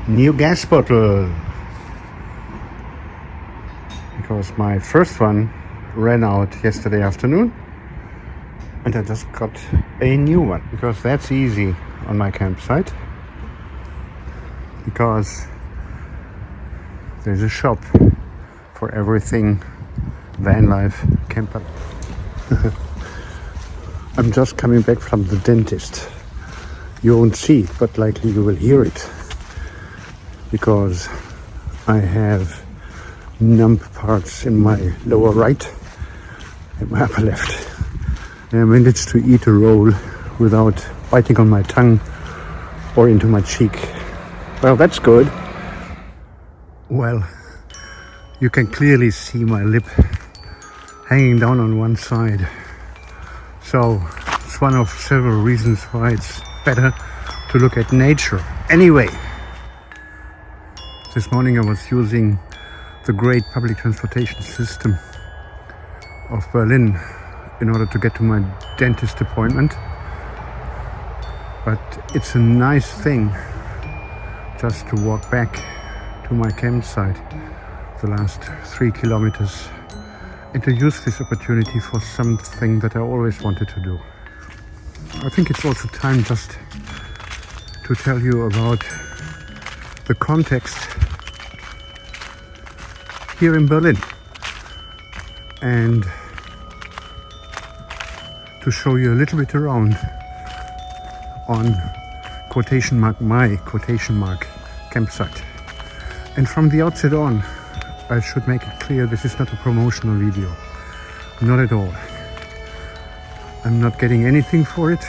New gas bottle, because my first one ran out yesterday afternoon and I just got a new one, because that's easy on my campsite, because there's a shop for everything van life, camper. I'm just coming back from the dentist. You won't see it, but likely you will hear it, because I have numb parts in my lower right and my upper left. And I managed to eat a roll without biting on my tongue or into my cheek. Well, that's good. Well, you can clearly see my lip hanging down on one side. So it's one of several reasons why it's better to look at nature. Anyway, this morning I was using the great public transportation system of Berlin in order to get to my dentist appointment. But it's a nice thing just to walk back to my campsite the last 3 kilometers and to use this opportunity for something that I always wanted to do. I think it's also time just to tell you about the context here in Berlin and to show you a little bit around on quotation mark, my quotation mark campsite. And from the outset on, I should make it clear this is not a promotional video. Not at all. I'm not getting anything for it,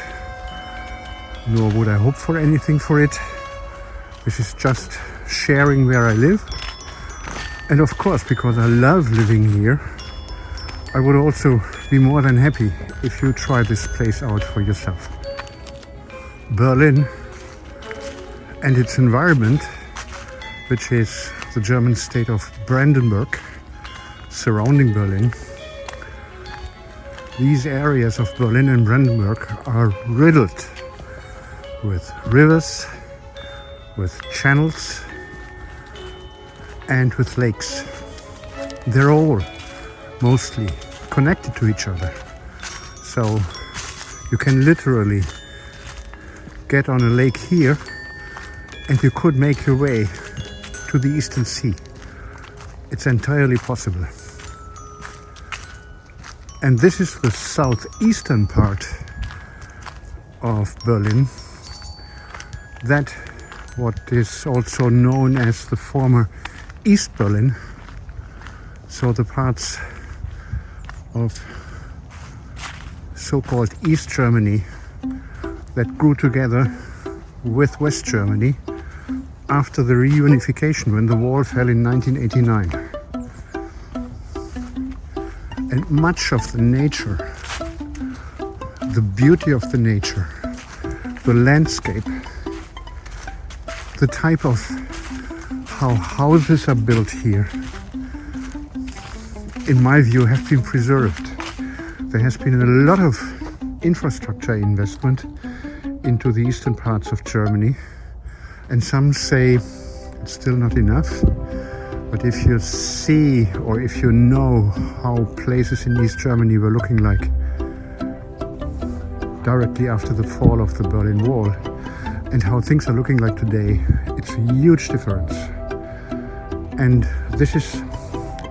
nor would I hope for anything for it. This is just sharing where I live. And of course, because I love living here, I would also be more than happy if you try this place out for yourself. Berlin and its environment, which is the German state of Brandenburg, surrounding Berlin. These areas of Berlin and Brandenburg are riddled with rivers, with channels, and with lakes. They're all mostly connected to each other. So you can literally get on a lake here and you could make your way to the Eastern Sea. It's entirely possible. And this is the southeastern part of Berlin, that what is also known as the former East Berlin, so the parts of so-called East Germany that grew together with West Germany after the reunification when the wall fell in 1989. And much of the nature, the beauty of the nature, the landscape, the type of how houses are built here, in my view, have been preserved. There has been a lot of infrastructure investment into the eastern parts of Germany, and some say it's still not enough. But if you see, or if you know how places in East Germany were looking like directly after the fall of the Berlin Wall, and how things are looking like today, it's a huge difference. And this is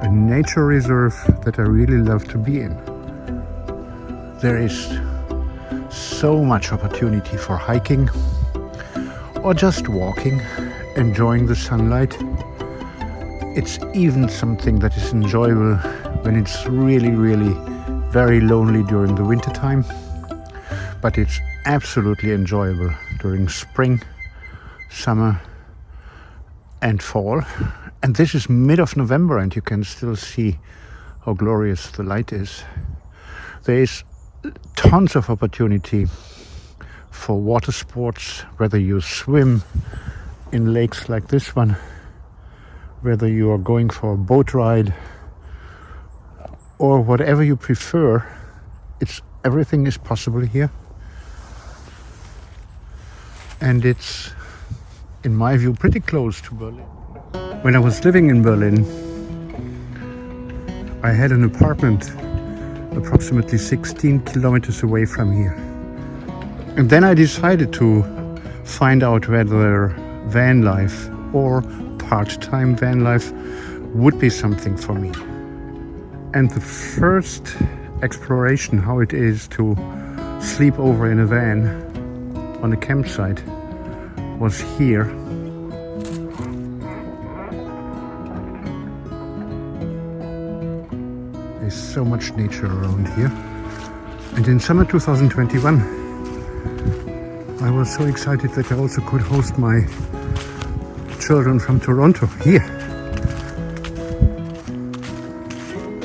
a nature reserve that I really love to be in. There is so much opportunity for hiking or just walking, enjoying the sunlight. It's even something that is enjoyable when it's really, really very lonely during the winter time. But it's absolutely enjoyable during spring, summer and fall. And this is mid of November and you can still see how glorious the light is. There is tons of opportunity for water sports, whether you swim in lakes like this one, whether you are going for a boat ride or whatever you prefer. Everything is possible here. And it's in my view, pretty close to Berlin. When I was living in Berlin, I had an apartment approximately 16 kilometers away from here. And then I decided to find out whether van life or part-time van life would be something for me. And the first exploration how it is to sleep over in a van on a campsite was here. There's so much nature around here. And in summer 2021, I was so excited that I also could host my children from Toronto here.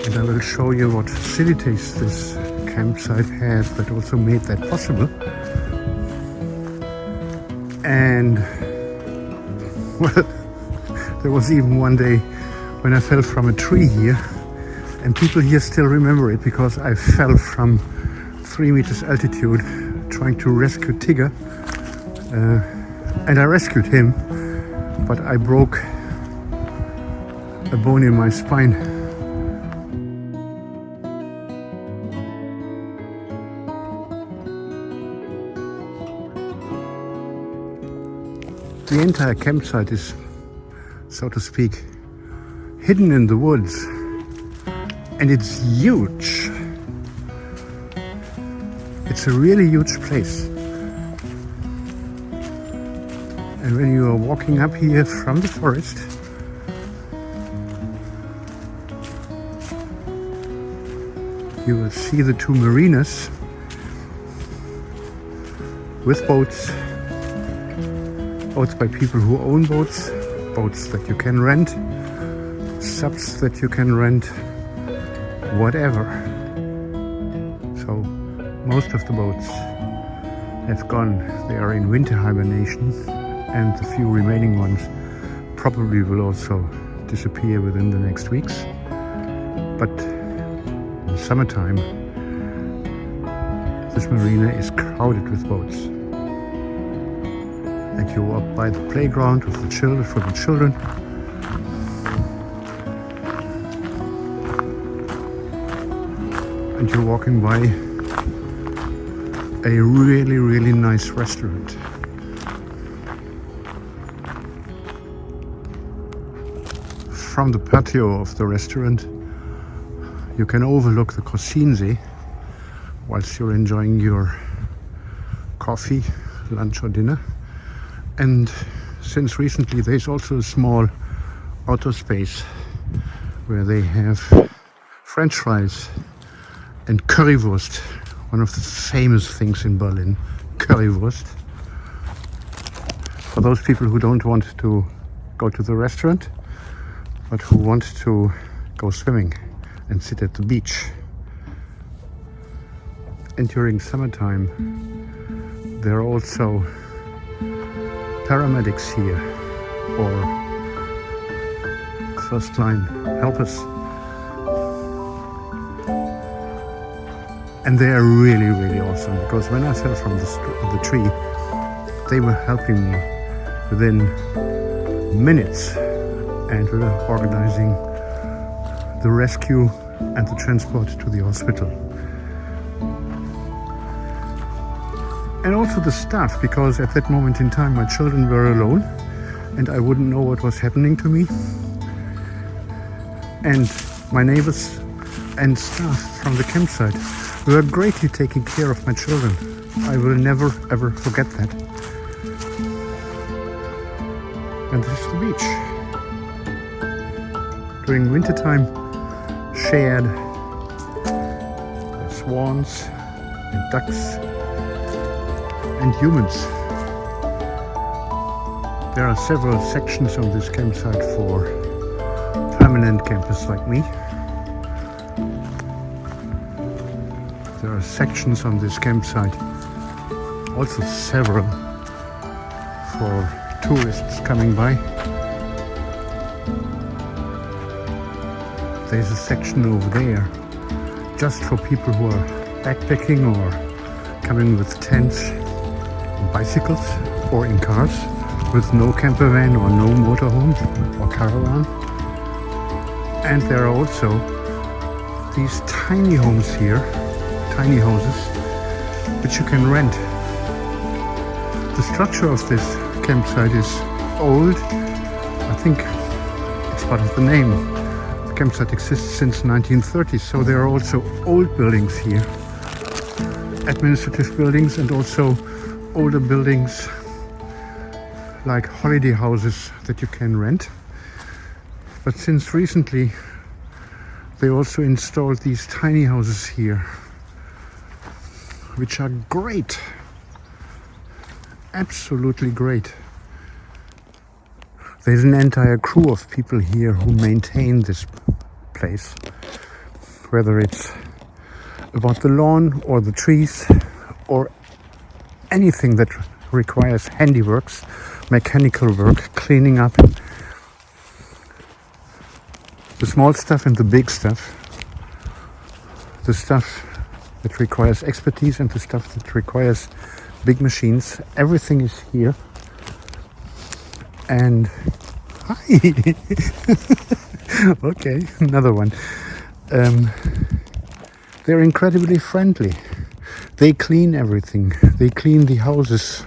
And I will show you what facilities this campsite has that also made that possible. And well, there was even one day when I fell from a tree here, and people here still remember it because I fell from 3 meters altitude trying to rescue Tigger, and I rescued him, but I broke a bone in my spine. The entire campsite is, so to speak, hidden in the woods, and it's huge. It's a really huge place. And when you are walking up here from the forest, you will see the two marinas with boats by people who own boats, boats that you can rent, subs that you can rent, whatever. So most of the boats have gone. They are in winter hibernation, and the few remaining ones probably will also disappear within the next weeks. But in summertime, this marina is crowded with boats. And you walk by the playground with the children, for the children. And you're walking by a really, really nice restaurant. From the patio of the restaurant, you can overlook the Krossinsee whilst you're enjoying your coffee, lunch or dinner. And since recently there's also a small outdoor space where they have French fries and currywurst, one of the famous things in Berlin, currywurst. For those people who don't want to go to the restaurant, but who want to go swimming and sit at the beach. And during summertime, there are also paramedics here, or first line helpers. And they are really, really awesome, because when I fell from the tree, they were helping me within minutes, and we were organizing the rescue and the transport to the hospital. And also the staff, because at that moment in time my children were alone and I wouldn't know what was happening to me. And my neighbors and staff from the campsite were greatly taking care of my children. I will never ever forget that. And this is the beach. During wintertime, shared by swans and ducks and humans. There are several sections on this campsite for permanent campers like me. There are sections on this campsite, also several for tourists coming by. There's a section over there just for people who are backpacking or coming with tents, bicycles or in cars, with no camper van or no motorhome or caravan. And there are also these tiny homes here, tiny houses, which you can rent. The structure of this campsite is old. I think it's part of the name. The campsite exists since 1930, so there are also old buildings here. Administrative buildings and also older buildings like holiday houses that you can rent. But since recently they also installed these tiny houses here, which are great, absolutely great. There's an entire crew of people here who maintain this place, whether it's about the lawn or the trees or anything that requires handiworks, mechanical work, cleaning up. The small stuff and the big stuff. The stuff that requires expertise and the stuff that requires big machines. Everything is here. And hi! Okay, another one. They're incredibly friendly. They clean everything. They clean the houses.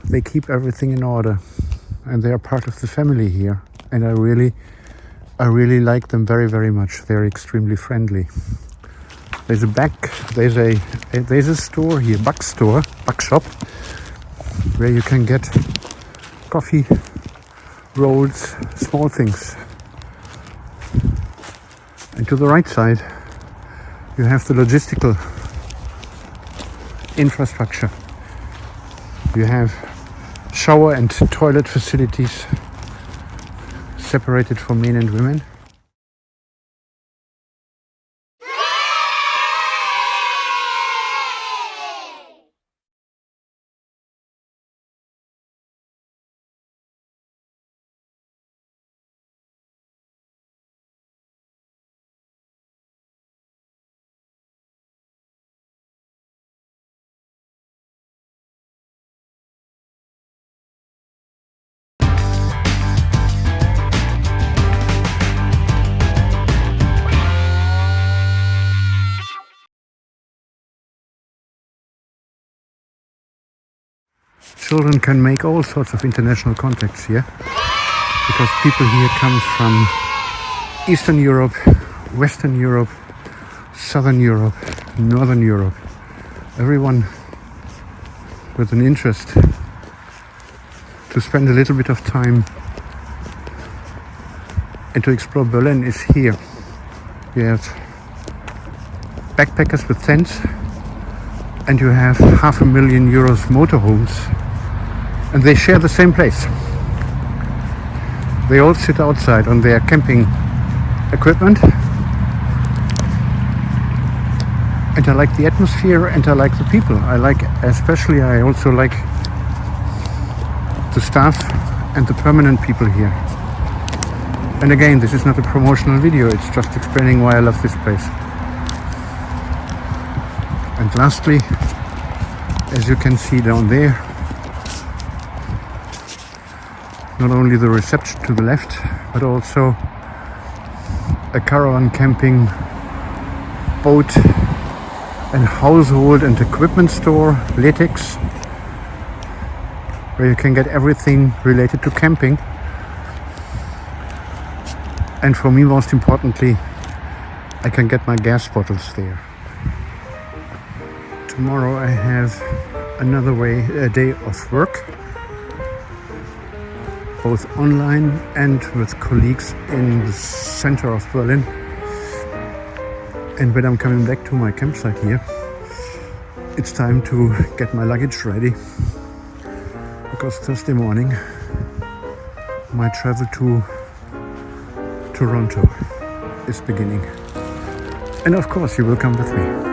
They keep everything in order. And they are part of the family here. And I really like them very, very much. They're extremely friendly. There's a store here, buck shop, where you can get coffee, rolls, small things. And to the right side, you have the logistical infrastructure. You have shower and toilet facilities separated for men and women. Children can make all sorts of international contacts here, because people here come from Eastern Europe, Western Europe, Southern Europe, Northern Europe. Everyone with an interest to spend a little bit of time and to explore Berlin is here. You have backpackers with tents, and you have 500,000 euros motorhomes, and they share the same place. They all sit outside on their camping equipment, and I like the atmosphere and I like the people. I also like the staff and the permanent people here. And again, this is not a promotional video, it's just explaining why I love this place. And lastly, as you can see down there, not only the reception to the left, but also a caravan camping, boat and household and equipment store, Latex, where you can get everything related to camping. And for me, most importantly, I can get my gas bottles there. Tomorrow I have a day of work, both online and with colleagues in the center of Berlin. And when I'm coming back to my campsite here, it's time to get my luggage ready, because Thursday morning my travel to Toronto is beginning. And of course you will come with me.